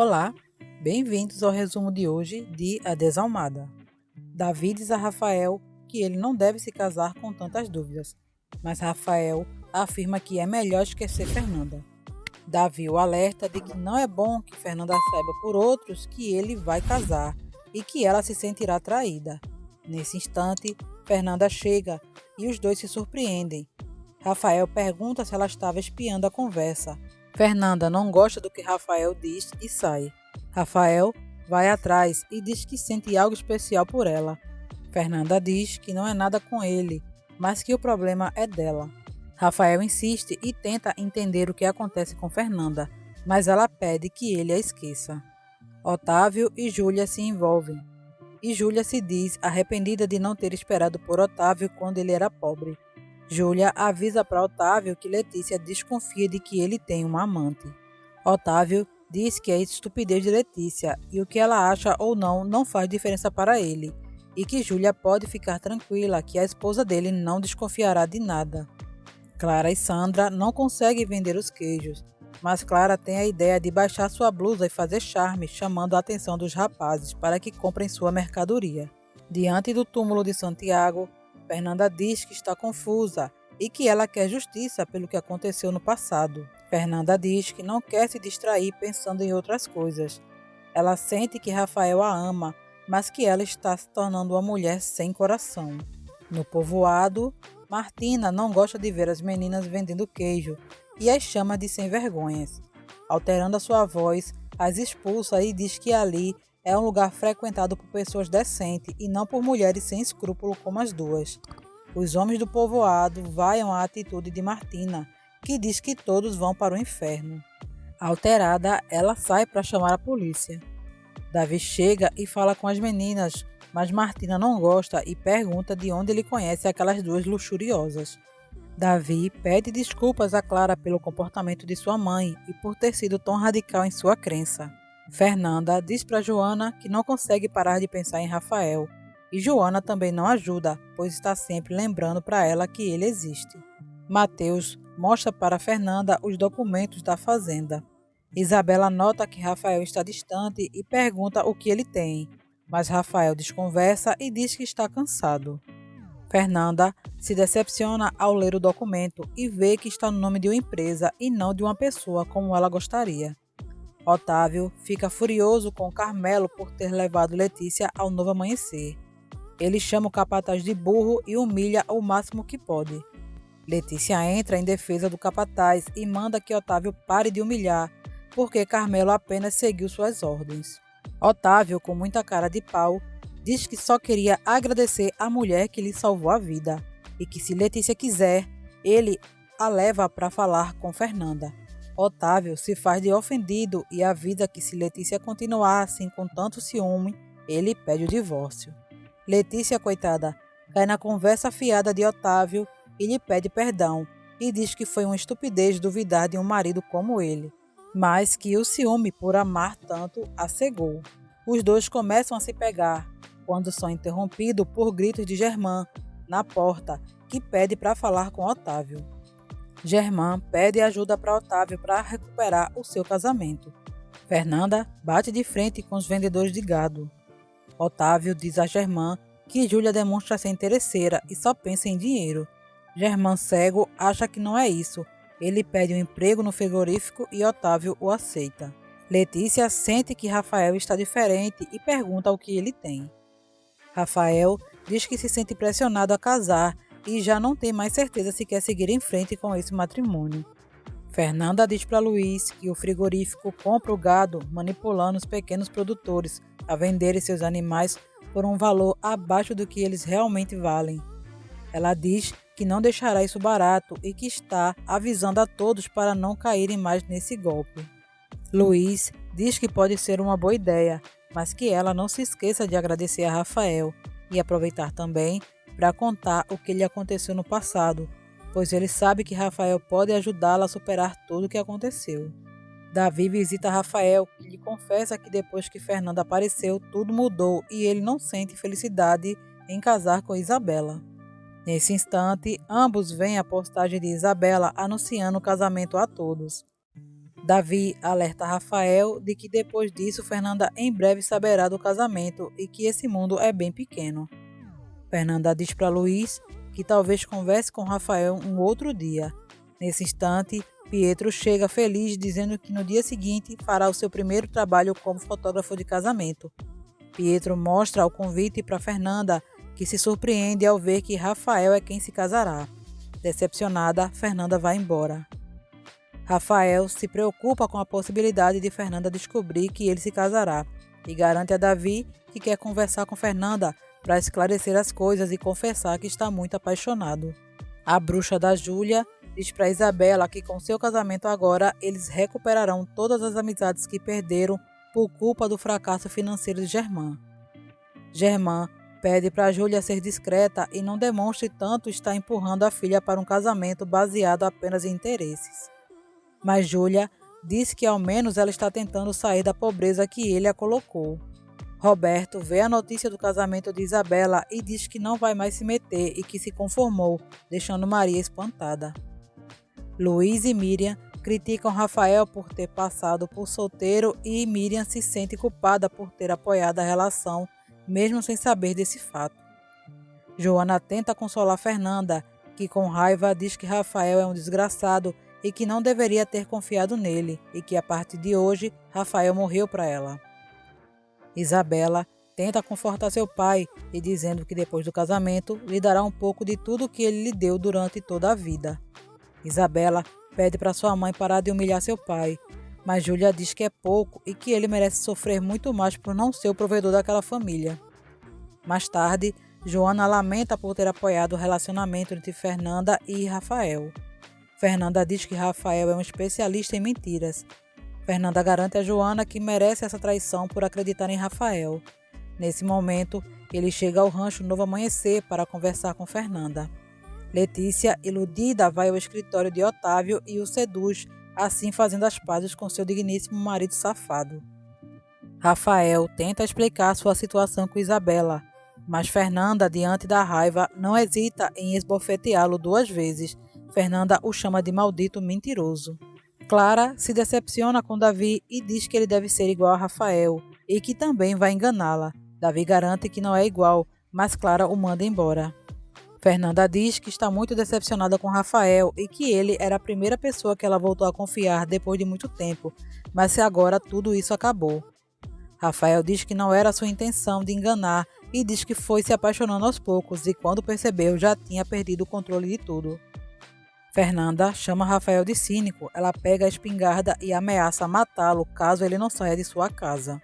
Olá, bem-vindos ao resumo de hoje de A Desalmada. Davi diz a Rafael que ele não deve se casar com tantas dúvidas, mas Rafael afirma que é melhor esquecer Fernanda. Davi o alerta de que não é bom que Fernanda saiba por outros que ele vai casar e que ela se sentirá traída. Nesse instante, Fernanda chega e os dois se surpreendem. Rafael pergunta se ela estava espiando a conversa. Fernanda não gosta do que Rafael diz e sai. Rafael vai atrás e diz que sente algo especial por ela. Fernanda diz que não é nada com ele, mas que o problema é dela. Rafael insiste e tenta entender o que acontece com Fernanda, mas ela pede que ele a esqueça. Otávio e Júlia se envolvem, e Júlia se diz arrependida de não ter esperado por Otávio quando ele era pobre. Júlia avisa para Otávio que Letícia desconfia de que ele tem uma amante. Otávio diz que é estupidez de Letícia e o que ela acha ou não faz diferença para ele, e que Júlia pode ficar tranquila que a esposa dele não desconfiará de nada. Clara e Sandra não conseguem vender os queijos, mas Clara tem a ideia de baixar sua blusa e fazer charme, chamando a atenção dos rapazes para que comprem sua mercadoria. Diante do túmulo de Santiago, Fernanda diz que está confusa e que ela quer justiça pelo que aconteceu no passado. Fernanda diz que não quer se distrair pensando em outras coisas. Ela sente que Rafael a ama, mas que ela está se tornando uma mulher sem coração. No povoado, Martina não gosta de ver as meninas vendendo queijo e as chama de sem vergonhas. Alterando a sua voz, as expulsa e diz que ali é um lugar frequentado por pessoas decentes e não por mulheres sem escrúpulo como as duas. Os homens do povoado vaiam a atitude de Martina, que diz que todos vão para o inferno. Alterada, ela sai para chamar a polícia. Davi chega e fala com as meninas, mas Martina não gosta e pergunta de onde ele conhece aquelas duas luxuriosas. Davi pede desculpas a Clara pelo comportamento de sua mãe e por ter sido tão radical em sua crença. Fernanda diz para Joana que não consegue parar de pensar em Rafael, e Joana também não ajuda, pois está sempre lembrando para ela que ele existe. Mateus mostra para Fernanda os documentos da fazenda. Isabela nota que Rafael está distante e pergunta o que ele tem, mas Rafael desconversa e diz que está cansado. Fernanda se decepciona ao ler o documento e vê que está no nome de uma empresa e não de uma pessoa como ela gostaria. Otávio fica furioso com Carmelo por ter levado Letícia ao novo amanhecer. Ele chama o capataz de burro e humilha o máximo que pode. Letícia entra em defesa do capataz e manda que Otávio pare de humilhar, porque Carmelo apenas seguiu suas ordens. Otávio, com muita cara de pau, diz que só queria agradecer à mulher que lhe salvou a vida e que, se Letícia quiser, ele a leva para falar com Fernanda. Otávio se faz de ofendido e avisa que, se Letícia continuar assim com tanto ciúme, ele pede o divórcio. Letícia, coitada, cai na conversa fiada de Otávio e lhe pede perdão e diz que foi uma estupidez duvidar de um marido como ele, mas que o ciúme por amar tanto a cegou. Os dois começam a se pegar, quando são interrompidos por gritos de Germán na porta, que pede para falar com Otávio. Germán pede ajuda para Otávio para recuperar o seu casamento. Fernanda bate de frente com os vendedores de gado. Otávio diz a Germán que Júlia demonstra ser interesseira e só pensa em dinheiro. Germán, cego, acha que não é isso. Ele pede um emprego no frigorífico e Otávio o aceita. Letícia sente que Rafael está diferente e pergunta o que ele tem. Rafael diz que se sente pressionado a casar e já não tem mais certeza se quer seguir em frente com esse matrimônio. Fernanda diz para Luiz que o frigorífico compra o gado manipulando os pequenos produtores a venderem seus animais por um valor abaixo do que eles realmente valem. Ela diz que não deixará isso barato e que está avisando a todos para não caírem mais nesse golpe. Luiz diz que pode ser uma boa ideia, mas que ela não se esqueça de agradecer a Rafael e aproveitar também para contar o que lhe aconteceu no passado, pois ele sabe que Rafael pode ajudá-la a superar tudo o que aconteceu. Davi visita Rafael, que lhe confessa que depois que Fernanda apareceu, tudo mudou e ele não sente felicidade em casar com Isabela. Nesse instante, ambos veem a postagem de Isabela anunciando o casamento a todos. Davi alerta Rafael de que depois disso Fernanda em breve saberá do casamento e que esse mundo é bem pequeno. Fernanda diz para Luiz que talvez converse com Rafael um outro dia. Nesse instante, Pietro chega feliz dizendo que no dia seguinte fará o seu primeiro trabalho como fotógrafo de casamento. Pietro mostra o convite para Fernanda, que se surpreende ao ver que Rafael é quem se casará. Decepcionada, Fernanda vai embora. Rafael se preocupa com a possibilidade de Fernanda descobrir que ele se casará e garante a Davi que quer conversar com Fernanda para esclarecer as coisas e confessar que está muito apaixonado. A bruxa da Júlia diz para Isabela que com seu casamento agora eles recuperarão todas as amizades que perderam por culpa do fracasso financeiro de Germain. Germain pede para Júlia ser discreta e não demonstre tanto estar empurrando a filha para um casamento baseado apenas em interesses. Mas Júlia diz que ao menos ela está tentando sair da pobreza que ele a colocou. Roberto vê a notícia do casamento de Isabela e diz que não vai mais se meter e que se conformou, deixando Maria espantada. Luiz e Miriam criticam Rafael por ter passado por solteiro e Miriam se sente culpada por ter apoiado a relação, mesmo sem saber desse fato. Joana tenta consolar Fernanda, que com raiva diz que Rafael é um desgraçado e que não deveria ter confiado nele e que a partir de hoje Rafael morreu para ela. Isabela tenta confortar seu pai e dizendo que depois do casamento lhe dará um pouco de tudo que ele lhe deu durante toda a vida. Isabela pede para sua mãe parar de humilhar seu pai, mas Júlia diz que é pouco e que ele merece sofrer muito mais por não ser o provedor daquela família. Mais tarde, Joana lamenta por ter apoiado o relacionamento entre Fernanda e Rafael. Fernanda diz que Rafael é um especialista em mentiras. Fernanda garante a Joana que merece essa traição por acreditar em Rafael. Nesse momento, ele chega ao rancho Novo Amanhecer para conversar com Fernanda. Letícia, iludida, vai ao escritório de Otávio e o seduz, assim fazendo as pazes com seu digníssimo marido safado. Rafael tenta explicar sua situação com Isabela, mas Fernanda, diante da raiva, não hesita em esbofeteá-lo 2 vezes. Fernanda o chama de maldito mentiroso. Clara se decepciona com Davi e diz que ele deve ser igual a Rafael e que também vai enganá-la. Davi garante que não é igual, mas Clara o manda embora. Fernanda diz que está muito decepcionada com Rafael e que ele era a primeira pessoa que ela voltou a confiar depois de muito tempo, mas que agora tudo isso acabou. Rafael diz que não era sua intenção de enganar e diz que foi se apaixonando aos poucos e quando percebeu já tinha perdido o controle de tudo. Fernanda chama Rafael de cínico, ela pega a espingarda e ameaça matá-lo caso ele não saia de sua casa.